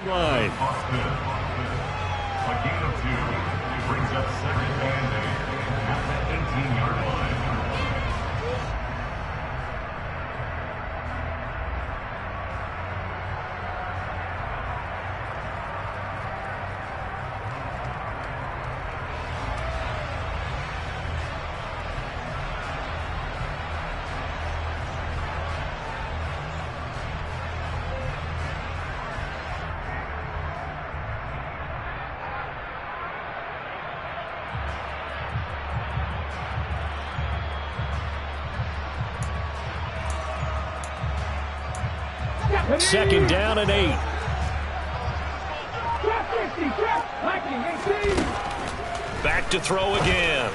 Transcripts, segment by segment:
Line. A gain of 2 brings up second and 8 at the 18-yard line. Second down and 8. Back to throw again.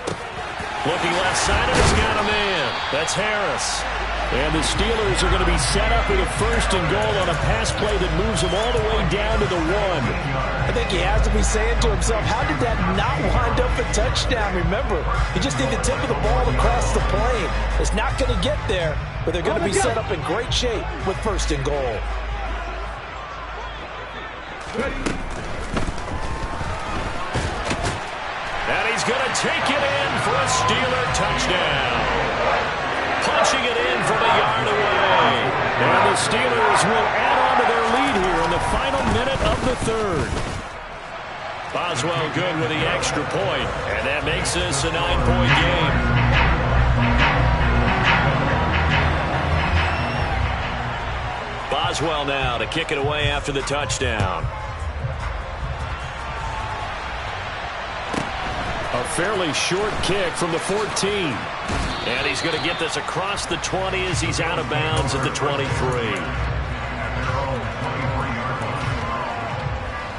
Looking left side, and he's got a man. That's Harris. And the Steelers are going to be set up with a 1st and goal on a pass play that moves them all the way down to the 1. I think he has to be saying to himself, how did that not wind up a touchdown? Remember, he just need the tip of the ball across the plane. It's not going to get there, but they're going to be set up in great shape with 1st and goal. And he's going to take it in for a Steeler touchdown. Punching it in from a yard away. And the Steelers will add on to their lead here in the final minute of the 3rd. Boswell good with the extra point, and that makes this a 9-point game. Boswell now to kick it away after the touchdown. A fairly short kick from the 14. And he's going to get this across the 20 as he's out of bounds at the 23.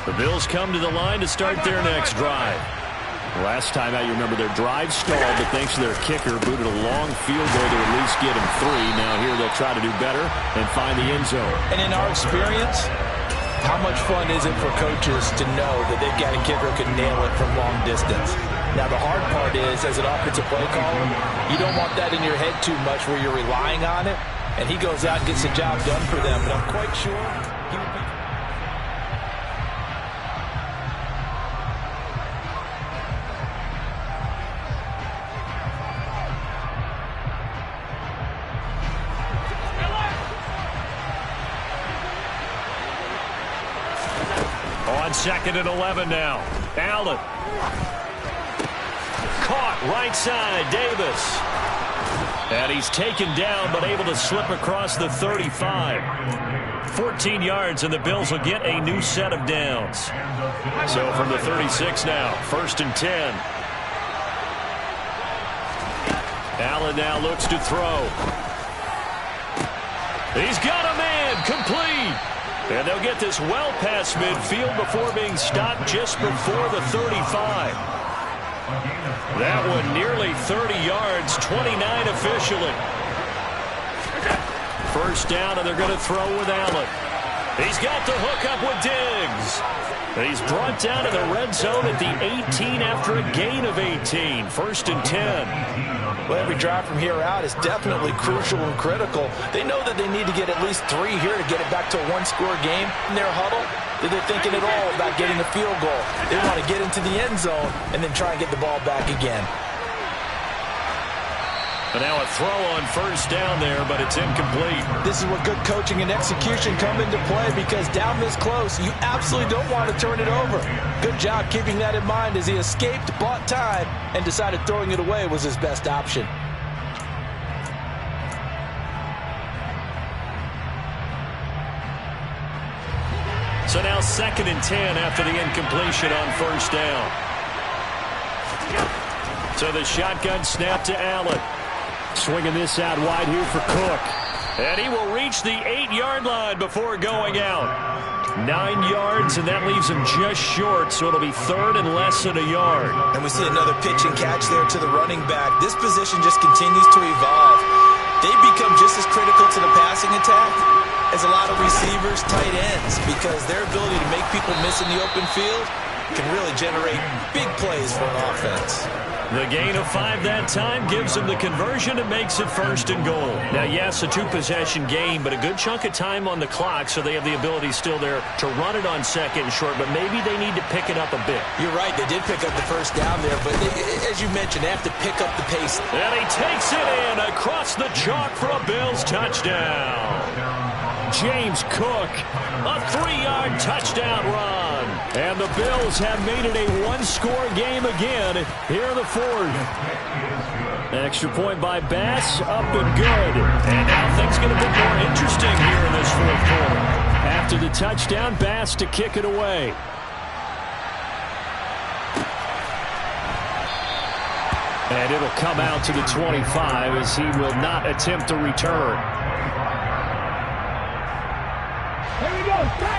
The Bills come to the line to start their next drive. Last time out, you remember their drive stalled, but thanks to their kicker, booted a long field goal to at least get him 3. Now here they'll try to do better and find the end zone. And in our experience, how much fun is it for coaches to know that they've got a kicker who can nail it from long distance? Now, the hard part is, as an offensive play caller, you don't want that in your head too much where you're relying on it, and he goes out and gets the job done for them. But I'm quite sure he would be... On 2nd and 11 now. Allen. Caught right side, Davis. And he's taken down, but able to slip across the 35. 14 yards, and the Bills will get a new set of downs. So from the 36 now, 1st and 10. Allen now looks to throw. He's got a man, complete. And they'll get this well past midfield before being stopped just before the 35. That one nearly 30 yards, 29 officially. 1st down, and they're going to throw with Allen. He's got the hook up with Diggs. And he's brought down to the red zone at the 18 after a gain of 18. 1st and 10. Well, every drive from here out is definitely crucial and critical. They know that they need to get at least 3 here to get it back to a 1-score game in their huddle. They're thinking at all about getting a field goal. They want to get into the end zone and then try and get the ball back again. But now a throw on 1st down there, but it's incomplete. This is where good coaching and execution come into play, because down this close, you absolutely don't want to turn it over. Good job keeping that in mind as he escaped, bought time, and decided throwing it away was his best option. So now 2nd and 10 after the incompletion on 1st down. So the shotgun snap to Allen. Swinging this out wide here for Cook. And he will reach the 8-yard line before going out. 9 yards, and that leaves him just short, so it'll be 3rd and less than a yard. And we see another pitch and catch there to the running back. This position just continues to evolve. They've become just as critical to the passing attack as a lot of receivers, tight ends, because their ability to make people miss in the open field can really generate big plays for an offense. The gain of 5 that time gives them the conversion and makes it 1st and goal. Now, yes, a 2-possession game, but a good chunk of time on the clock, so they have the ability still there to run it on 2nd and short, but maybe they need to pick it up a bit. You're right. They did pick up the 1st down there, but as you mentioned, they have to pick up the pace. And he takes it in across the chalk for a Bills touchdown. James Cook, a 3-yard touchdown run. And the Bills have made it a 1-score game again here in the 4th. Extra point by Bass, up and good. And now things get a bit more interesting here in this 4th quarter. After the touchdown, Bass to kick it away. And it'll come out to the 25 as he will not attempt a return.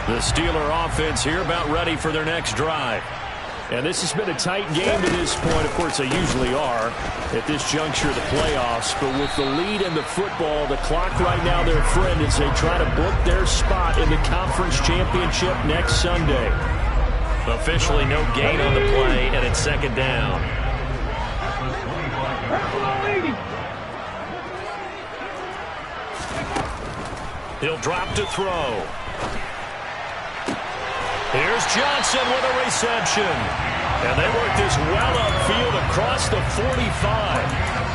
The Steeler offense here about ready for their next drive. And this has been a tight game to this point. Of course, they usually are at this juncture of the playoffs. But with the lead in the football, the clock right now their friend as they try to book their spot in the conference championship next Sunday. Officially no gain on the play, and it's 2nd down. He'll drop to throw. Here's Johnson with a reception. And they work this well upfield across the 45.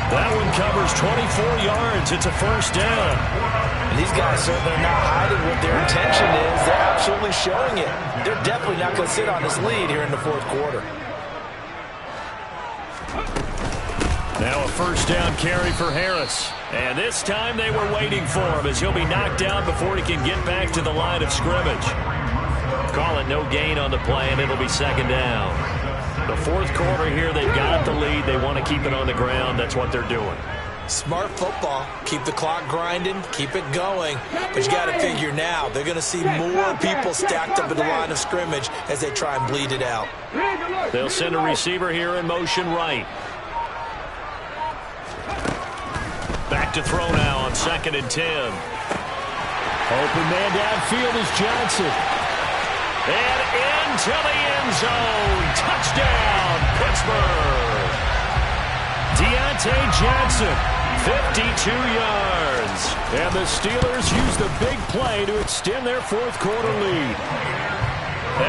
That one covers 24 yards. It's a 1st down. And these guys certainly are not hiding what their intention is. They're absolutely showing it. They're definitely not going to sit on this lead here in the 4th quarter. Now a 1st down carry for Harris. And this time they were waiting for him as he'll be knocked down before he can get back to the line of scrimmage. Call it no gain on the play, and it'll be 2nd down. The 4th quarter here, they've got the lead. They want to keep it on the ground. That's what they're doing. Smart football. Keep the clock grinding. Keep it going. But you got to figure now, they're going to see more people stacked up at the line of scrimmage as they try and bleed it out. They'll send a receiver here in motion right. Back to throw now on 2nd and 10. Open man downfield is Johnson. And into the end zone. Touchdown, Pittsburgh. Deontay Johnson, 52 yards. And the Steelers use the big play to extend their 4th quarter lead.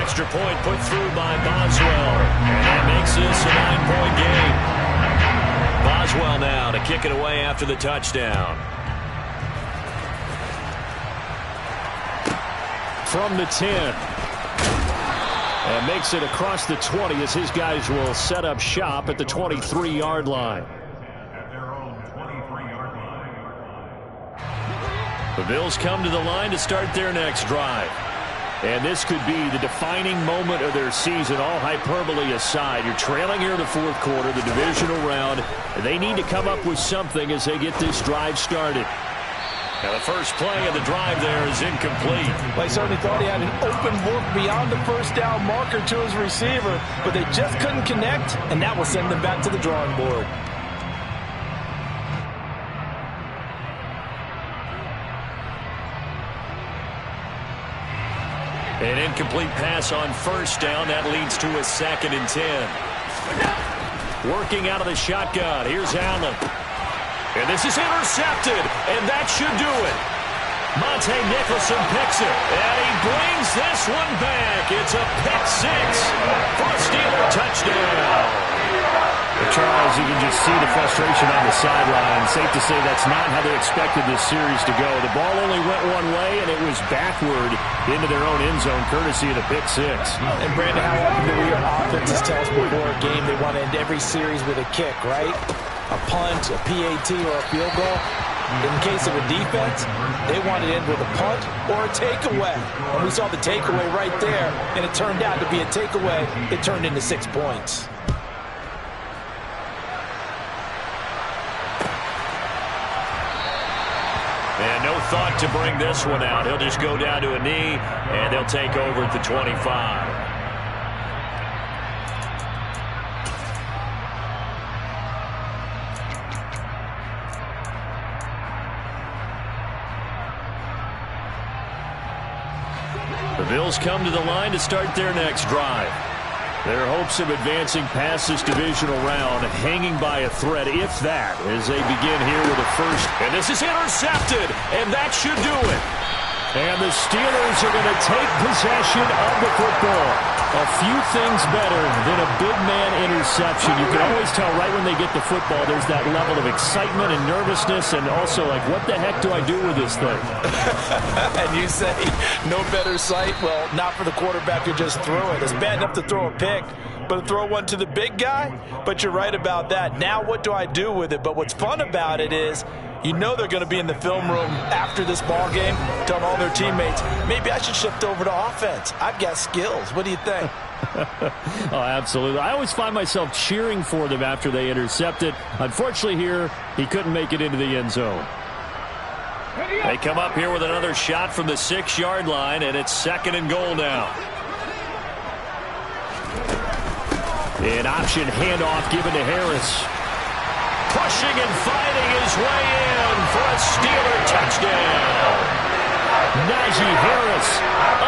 Extra point put through by Boswell. And that makes this a 9-point game. Boswell now to kick it away after the touchdown. From the 10. And makes it across the 20 as his guys will set up shop at the 23-yard line. The Bills come to the line to start their next drive. And this could be the defining moment of their season, all hyperbole aside. You're trailing here in the 4th quarter, the divisional round. And they need to come up with something as they get this drive started. Now the first play of the drive there is incomplete. Well, he certainly thought he had an open look beyond the 1st down marker to his receiver, but they just couldn't connect, and that will send them back to the drawing board. An incomplete pass on 1st down. That leads to a 2nd and 10. Working out of the shotgun. Here's Allen. And this is intercepted, and that should do it. Monte Nicholson picks it, and he brings this one back. It's a pick 6 for a Steeler touchdown. Charles, you can just see the frustration on the sideline. Safe to say that's not how they expected this series to go. The ball only went one way, and it was backward into their own end zone, courtesy of the pick 6. And Brandon, how often do we hear offenses tell us before a game they want to end every series with a kick, right? A punt, a PAT, or a field goal. In the case of a defense, they want to end with a punt or a takeaway. And we saw the takeaway right there, and it turned out to be a takeaway. It turned into 6 points. And no thought to bring this one out. He'll just go down to a knee, and they'll take over at the 25. The Bills come to the line to start their next drive. Their hopes of advancing past this divisional round hanging by a thread, if that, as they begin here with a first. And this is intercepted, and that should do it. And the Steelers are going to take possession of the football. A few things better than a big man interception. You can always tell right when they get the football, there's that level of excitement and nervousness, and also like, what the heck do I do with this thing? And you say, no better sight? Well, not for the quarterback who just threw it. It's bad enough to throw a pick, but to throw one to the big guy? But you're right about that. Now what do I do with it? But what's fun about it is, you know they're going to be in the film room after this ball game, telling all their teammates, maybe I should shift over to offense. I've got skills. What do you think? Oh, absolutely. I always find myself cheering for them after they intercept it. Unfortunately here, he couldn't make it into the end zone. They come up here with another shot from the 6-yard line, and it's 2nd and goal now. An option handoff given to Harris. Pushing and fighting his way in for a Steeler touchdown. Najee Harris,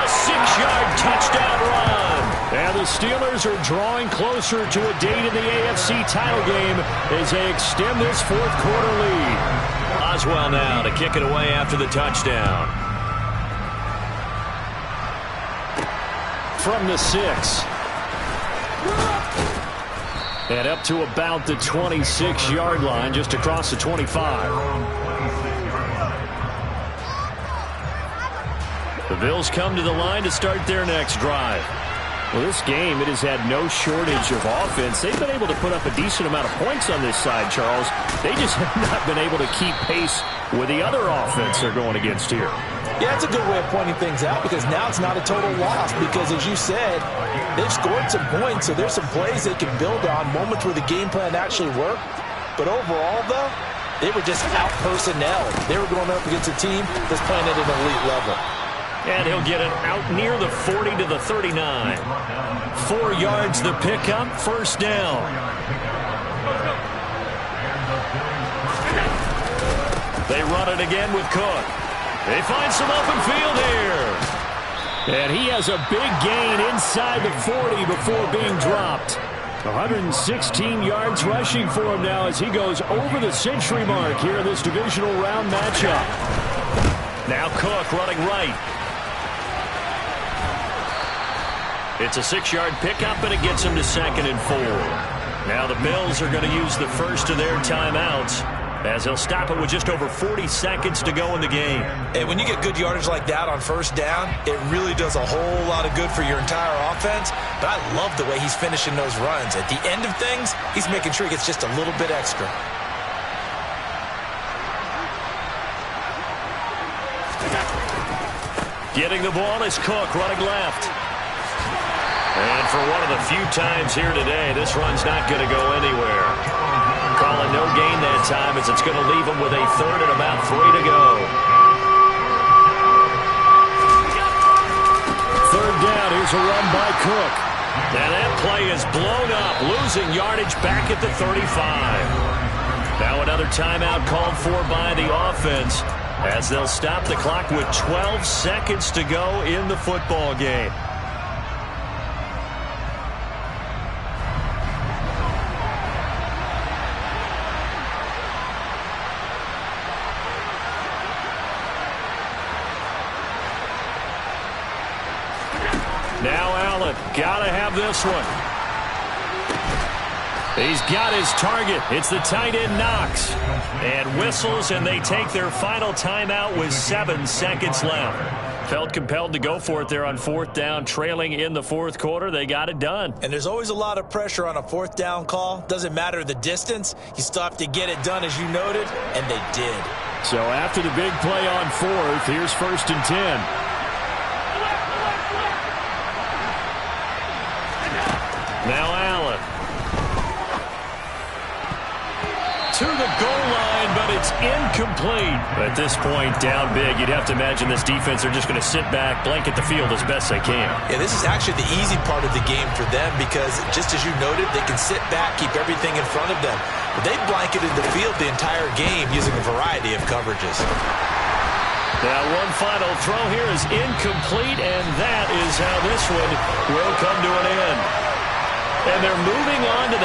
a 6-yard touchdown run. And the Steelers are drawing closer to a date in the AFC title game as they extend this fourth quarter lead. Oswell now to kick it away after the touchdown. From the 6. And up to about the 26-yard line, just across the 25. The Bills come to the line to start their next drive. Well, this game, it has had no shortage of offense. They've been able to put up a decent amount of points on this side, Charles. They just have not been able to keep pace with the other offense they're going against here. Yeah, it's a good way of pointing things out because now it's not a total loss because, as you said, they've scored some points, so there's some plays they can build on, moments where the game plan actually worked. But overall, though, they were just out-personnel. They were going up against a team that's playing at an elite level. And he'll get it out near the 40 to the 39. 4 yards the pickup, first down. They run it again with Cook. They find some open field here. And he has a big gain inside the 40 before being dropped. 116 yards rushing for him now as he goes over the century mark here in this divisional round matchup. Now Cook running right. It's a 6-yard pickup, and it gets him to 2nd and 4. Now the Bills are going to use the first of their timeouts, as they'll stop it with just over 40 seconds to go in the game. And when you get good yardage like that on first down, it really does a whole lot of good for your entire offense. But I love the way he's finishing those runs. At the end of things, he's making sure he gets just a little bit extra. Getting the ball is Cook running left. And for one of the few times here today, this run's not going to go anywhere. Calling no gain that time as it's going to leave him with a 3rd and about 3 to go. 3rd down, here's a run by Cook. And that play is blown up, losing yardage back at the 35. Now another timeout called for by the offense as they'll stop the clock with 12 seconds to go in the football game. Now Allen, gotta have this one. He's got his target. It's the tight end Knox. And whistles, and they take their final timeout with 7 seconds left. Felt compelled to go for it there on 4th down, trailing in the 4th quarter. They got it done. And there's always a lot of pressure on a 4th down call. Doesn't matter the distance. You still have to get it done, as you noted, and they did. So after the big play on 4th, here's 1st and 10. Now Allen. To the goal line, but it's incomplete. At this point, down big, you'd have to imagine this defense are just going to sit back, blanket the field as best they can. Yeah, this is actually the easy part of the game for them because, just as you noted, they can sit back, keep everything in front of them. But they blanketed the field the entire game using a variety of coverages. Now one final throw here is incomplete, and that is how this one will come to an end. And they're moving on to the